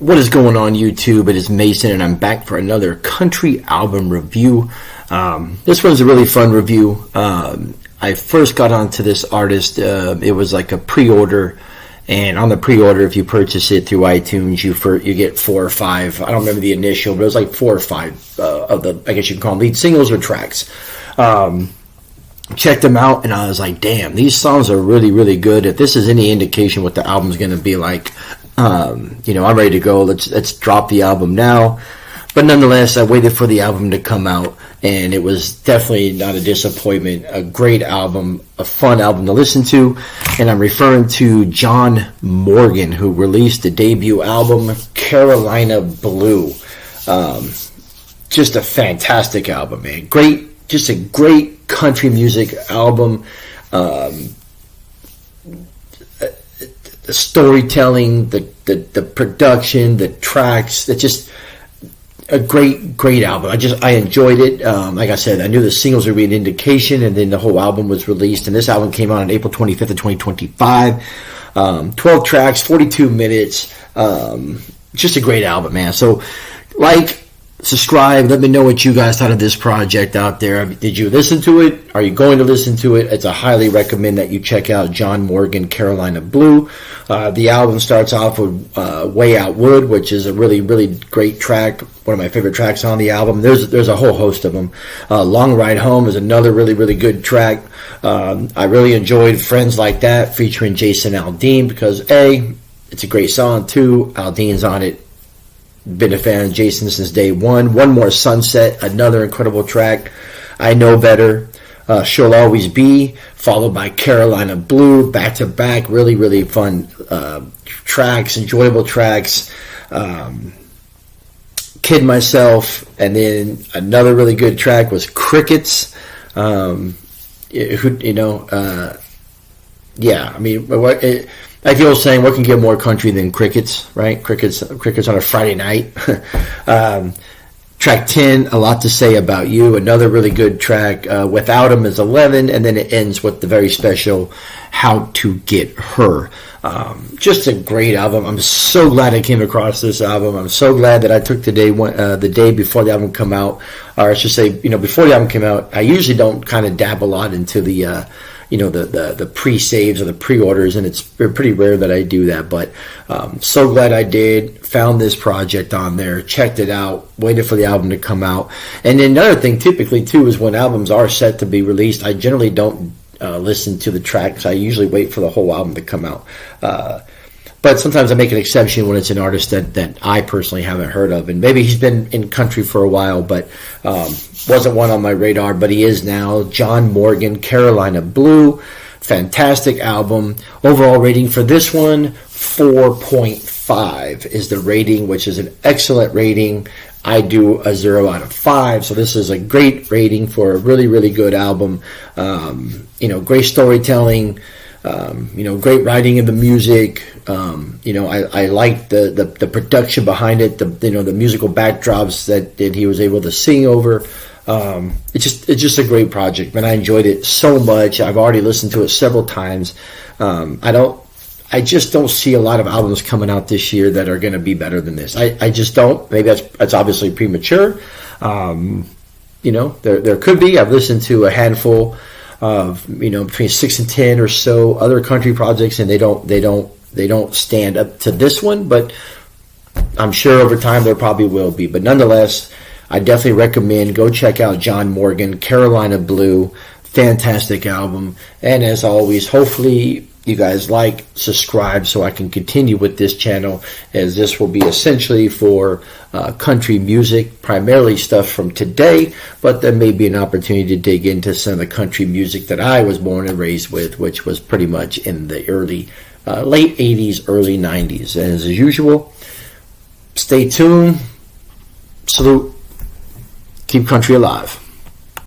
What is going on, YouTube? It is Mason, and I'm back for another country album review. This one's a really fun review. I first got onto this artist. It was like a pre-order, and on the pre-order, if you purchase it through iTunes, you get 4 or 5. I don't remember the initial, but it was like 4 or 5 of the, I guess you can call them lead singles or tracks. Checked them out, and I was like, damn, these songs are really, really good. If this is any indication what the album's going to be like, I'm ready to go. Let's drop the album now. But nonetheless, I waited for the album to come out, and it was definitely not a disappointment. A great album, a fun album to listen to. And I'm referring to John Morgan, who released the debut album, Carolina Blue. Just a fantastic album, man. Just a great country music album. The storytelling, the production, the tracks, it's just a great album. I enjoyed it. Like I said, I knew the singles would be an indication, and then the whole album was released, and this album came out on April 25th of 2025. 12 tracks, 42 minutes. Just a great album, man. So, subscribe, let me know what you guys thought of this project out there. Did you listen to it? Are you going to listen to it? It's a highly recommend that you check out John Morgan, Carolina Blue. The album starts off with Way Out Wood, which is a really, really great track. One of my favorite tracks on the album. There's a whole host of them. Long Ride Home is another really, really good track. I really enjoyed Friends Like That featuring Jason Aldean because A, it's a great song. 2, Aldean's on it. Been a fan of Jason since day one. One More Sunset, another incredible track. I Know Better, She'll Always Be, followed by Carolina Blue, back to back. Really, really fun tracks, enjoyable tracks. Kid Myself, and then another really good track was Crickets. Like the old saying, what can get more country than crickets, right? Crickets on a Friday night. Track 10, A Lot to Say About You, another really good track. Without Him is 11, and then it ends with the very special How to Get Her. Just a great album. I'm so glad I came across this album. I'm so glad that I took the day before the album come out, or I should say, before the album came out. I usually don't kind of dab a lot into the pre-saves or the pre-orders, and it's pretty rare that I do that, but so glad I did. Found this project on there, checked it out, waited for the album to come out. And then another thing, typically too, is when albums are set to be released, I generally don't listen to the tracks. I usually wait for the whole album to come out. But sometimes I make an exception when it's an artist that I personally haven't heard of. And maybe he's been in country for a while, but wasn't one on my radar, but he is now. John Morgan, Carolina Blue. Fantastic album. Overall rating for this one, 4.5 is the rating, which is an excellent rating. I do a 0 out of 5, so this is a great rating for a really, really good album. Great storytelling. Great writing of the music. I like the production behind it. The musical backdrops that he was able to sing over. It's just a great project, man. I enjoyed it so much. I've already listened to it several times. I just don't see a lot of albums coming out this year that are going to be better than this. I just don't. Maybe that's obviously premature. There could be. I've listened to a handful of between 6 and 10 or so other country projects, and they don't stand up to this one, but I'm sure over time there probably will be. But nonetheless, I definitely recommend go check out John Morgan, Carolina Blue. Fantastic album. And as always, hopefully you guys subscribe so I can continue with this channel, as this will be essentially for country music, primarily stuff from today, but there may be an opportunity to dig into some of the country music that I was born and raised with, which was pretty much in the late 80s, early 90s. And as usual, stay tuned. Salute. Keep country alive.